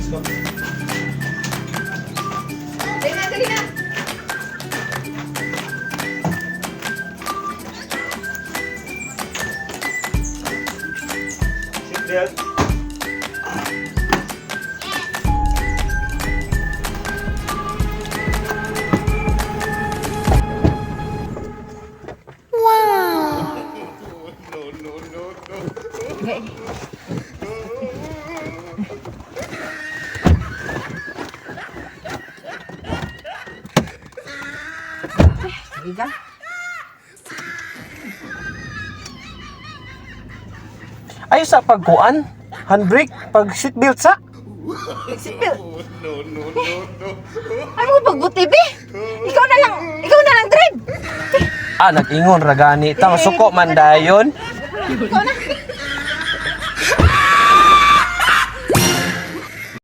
Dali na, dali na. Seatbelt. Iga. Ay sa pagkuan, handbrake, pag seatbelt sa. Seatbelt. Ano mo pagbuti, be? Ikaw na lang drive. Ah, nag-ingon ragani. Tama suko man dayon. Ikaw na.